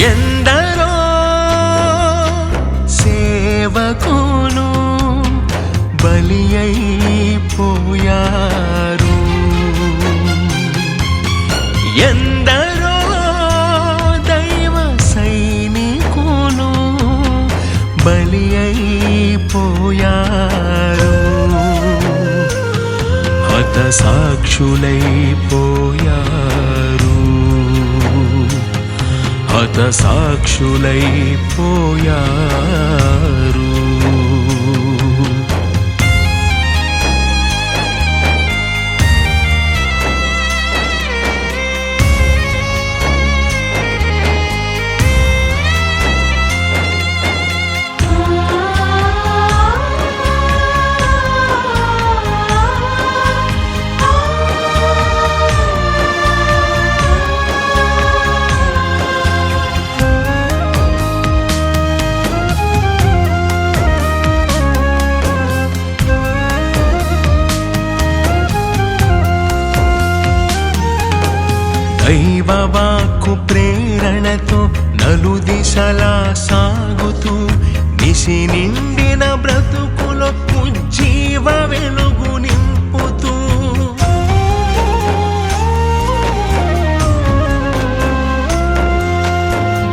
ఎందరో సేవకులు బలి అయిపోయారు, ఎందరో దైవ సైనికులు బలి అయిపోయారు, హతసాక్షులైపోయారు, హతసాక్షులైపోయారు. దైవవాక్కు ప్రేరణతో నలుదిశలా సాగుతూ నిశి నిండిన బ్రతుకులో ఉజ్జీవ వెలుగు నింపుతూ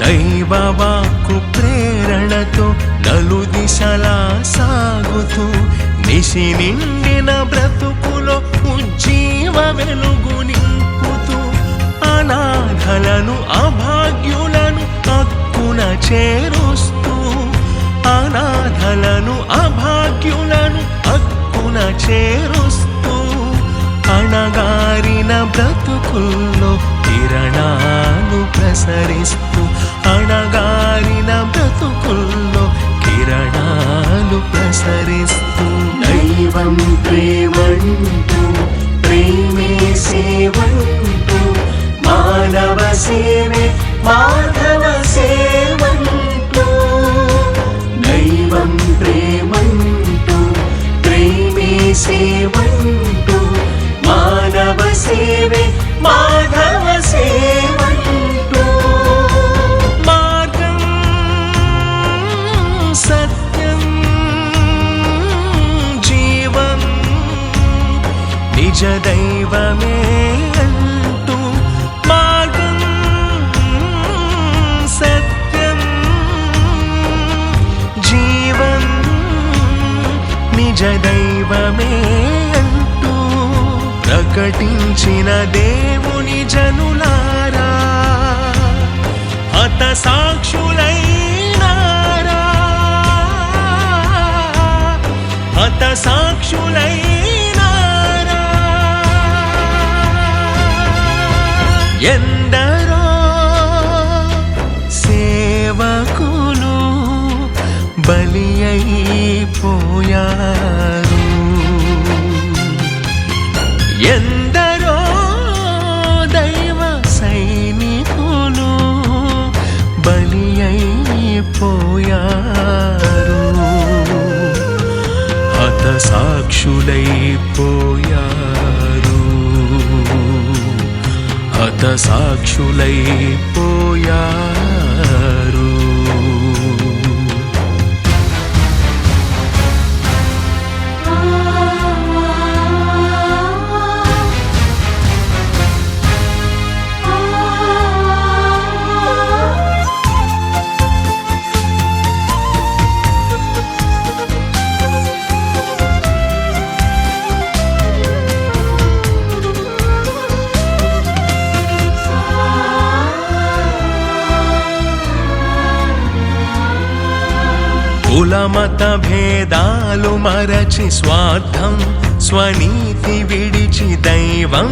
దైవవాక్కు ప్రేరణతో నలుదిశలా సాగుతూ నిశి నిండిన బ్రతుకులో ఉజ్జీవ వెలుగు నింపుతూ అనాథలను అభాగ్యులను హక్కున చేరుస్తూ, అనాథలను అభాగ్యులను హక్కున చేరుస్తూ, అణగారిన బ్రతుకుల్లో కిరణాలు ప్రసరిస్తూ, అణగారిన బ్రతుకుల్లో కిరణాలు ప్రసరిస్తూ. దైవం ప్రేమంటూ ప్రేమే సేవంటూ, మానవ సేవే మాధవ సేవంటూ. దైవం ప్రేమంటూ ప్రేమే సేవంటూ, మానవ సేవే మాధవ సేవంటూ. మార్గం సత్యం జీవం నిజ దైవమే అంటూ, మార్గం సత్యం జీవం నిజ దైవమే అంటూ ప్రకటించిన దేవుని జనులారా, హతసాక్షులైనారా, హతసాక్షులైనారా. ఎందరో సేవకులు బలి అయిపోయారు, ఎందరో దైవ సైనికులు బలి అయిపోయారు, హతసాక్షులైపోయారు, హతసాక్షులైపోయారు. కులమత భేదాలు మరచి స్వార్థం స్వనీతి విడిచి దైవం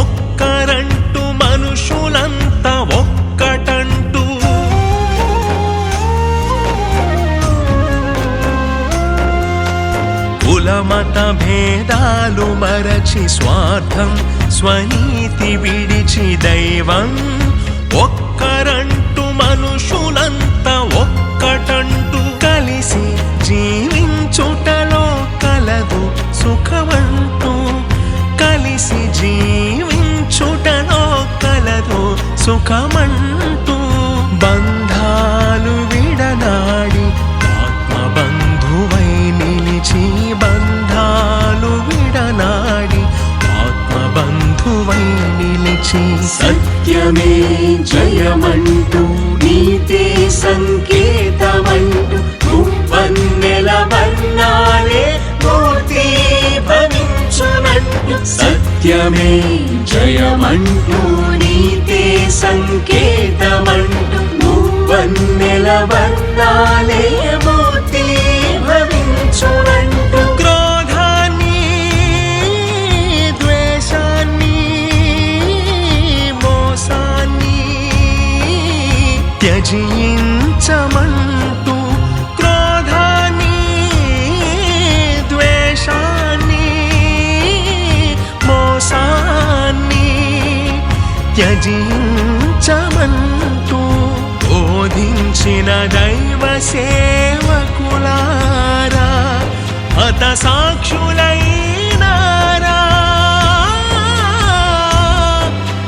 ఒక్కరంటూ మనుషులంతా ఒక్కటంటూ, కులమత భేదాలు మరచి స్వార్థం స్వనీతి విడిచి దైవం ఒక్కరంటూ మనుషులంతా ఒక్కటంటూ, కలిసి జీవించుటలో కలదు సుఖమంటూ, కలిసి జీవించుటలో కలదు సుఖమంటూ, సత్యమే జయమంటూ నీతే సంకేతమంటూ మువ్వన్నెల వర్ణాలే మూర్తి భవించునంటూ సత్యమే జయమంటూ నీతే సంకేతమంటూ మువ్వన్నెల వర్ణాలే మూర్తి భవించునంటూ క్రోధాన్ని ద్వేషాన్ని మోసాన్ని త్యజించమంటూ క్రోధాన్ని ద్వేషాన్ని మోసాన్ని త్యజించమంటూ బోధించిన దైవ సేవకులారా హత సాక్షులైనారా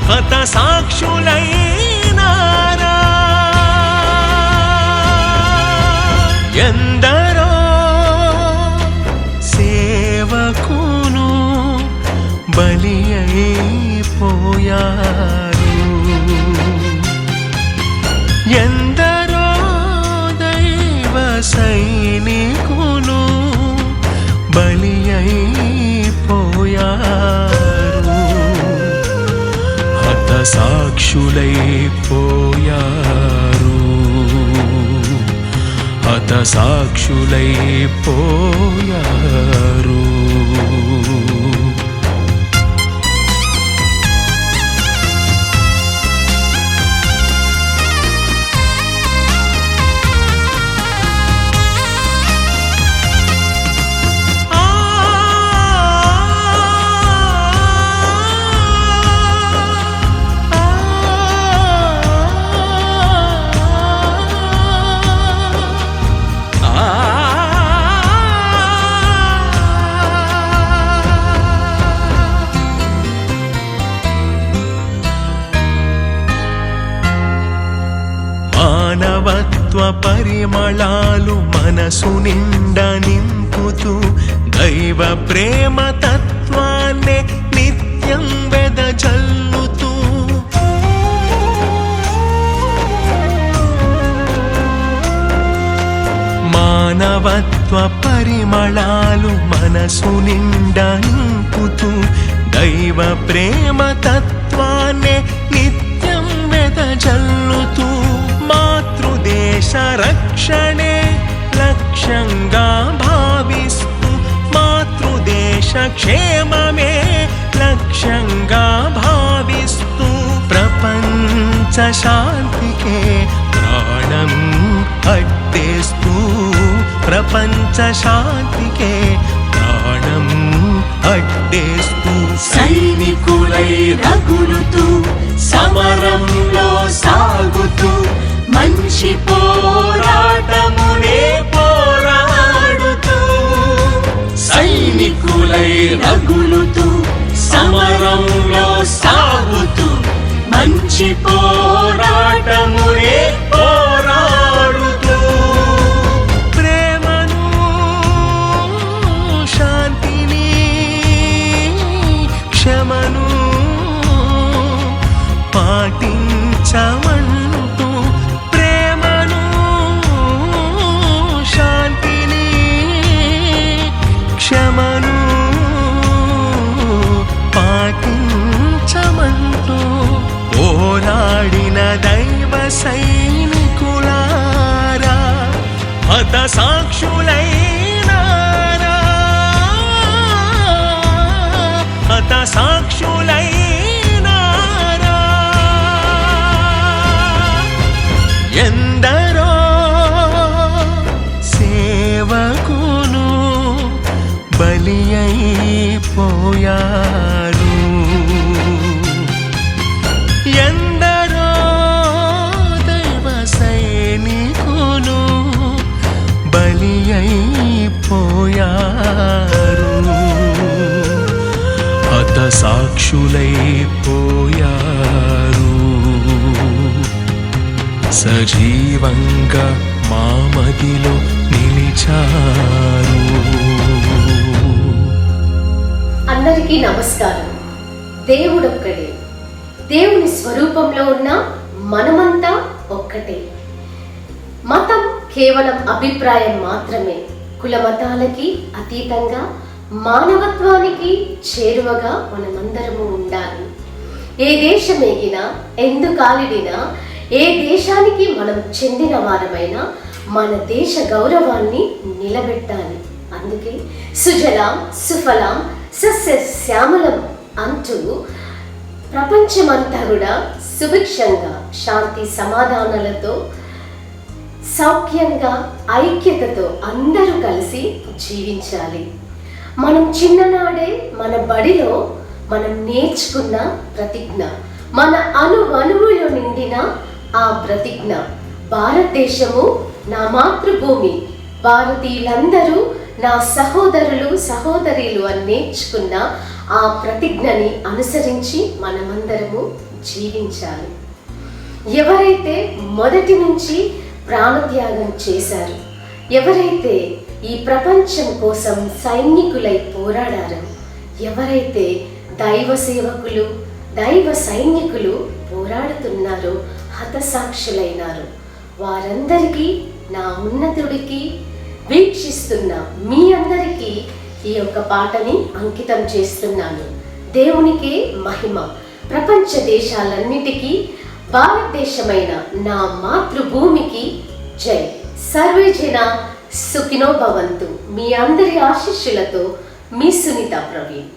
హత సాక్షులైనారా ఎందరో సేవకును బలి అయిపోయారు ఎందరో దైవ సైనికులు బలి అయిపోయారు హత సాక్షులైపోయారు హత సాక్షులైపోయారు మానవత్వ పరిమళాలు మనసు నిండా నింపుతూ దైవ ప్రేమ తత్వాన్నే నిత్యం వెదజల్లుతూ మానవత్వ పరిమళాలు మనసు నిండా నింపుతూ దైవ ప్రేమ తత్వాన్నే నిత్యం వెదజల్లుతూ మాతృదేశ రక్షణే లక్ష్యంగా భావిస్తూ మాతృదేశ క్షేమమే లక్ష్యంగా భావిస్తూ ప్రపంచ శాంతికే ప్రాణం అడ్డేస్తూ ప్రపంచ శాంతికే ప్రాణం అడ్డేస్తూ సైనికులై రగులుతూ సమరంలో సాగుతూ మంచి పోరాటమునే పోరాడుతూ సైనికులై రగులుతూ సమరంలో సాగుతూ మంచి పోరాటమునే పోరాడుతూ ప్రేమను శాంతిని క్షమను పాటించమంటూ ప్రేమను శాంతిని క్షమను పాటించమంటూ పోరాడిన దైవ సైనికులారా హత సాక్షులైనారా హత సాక్షులైనారా ఎందరో సేవకును బలి అయిపోయారు ఎందరో దైవ సైనికులు బలి అయిపోయారు హత సాక్షులైపోయారు సజీవంగా మా మదిలో నిలిచారు. అందరికీ నమస్కారం. దేవుడొక్కడే, దేవుని స్వరూపంలో ఉన్న మనమంతా ఒక్కటే. మతం కేవలం అభిప్రాయం మాత్రమే. కుల మతాలకి అతీతంగా మానవత్వానికి చేరువగా మనమందరము ఉండాలి. ఏ దేశం ఎగినా, ఎందు కాలిడినా, ఏ దేశానికి మనం చెందిన వారమైనా మన దేశ గౌరవాన్ని నిలబెట్టాలి. అందుకే సుజలాం సుఫలాం సస్యశ్యామలం అంటూ ప్రపంచమంతా కూడా సుభిక్షంగా శాంతి సమాధానాలతో సౌఖ్యంగా ఐక్యతతో అందరూ కలిసి జీవించాలి. మనం చిన్ననాడే మన బడిలో మనం నేర్చుకున్న ప్రతిజ్ఞ, మన అణువణువులో నిండిన ఆ ప్రతిజ్ఞ, భారతదేశము నా మాతృభూమి, భారతీయులందరూ నా సహోదరులు సహోదరీలు అని నేర్చుకున్న ఆ ప్రతిజ్ఞని అనుసరించి మనమందరము జీవించాలి. ఎవరైతే మొదటి నుంచి ప్రాణత్యాగం చేశారు, ఎవరైతే ఈ ప్రపంచం కోసం సైనికులై పోరాడారు, ఎవరైతే దైవ సేవకులు దైవ సైనికులు పోరాడుతున్నారో, హతసాక్షులైనారు, వారందరికీ నా ఉన్నతుడికి వీక్షిస్తున్న మీ అందరికీ ఈ యొక్క పాటని అంకితం చేస్తున్నాను. దేవునికే మహిమ. ప్రపంచ దేశాలన్నిటికీ, భారతదేశమైన నా మాతృభూమికి జై. సర్వే జన సుఖినో భవంతు. మీ అందరి ఆశీస్సులతో మీ సునీత ప్రవీణ్.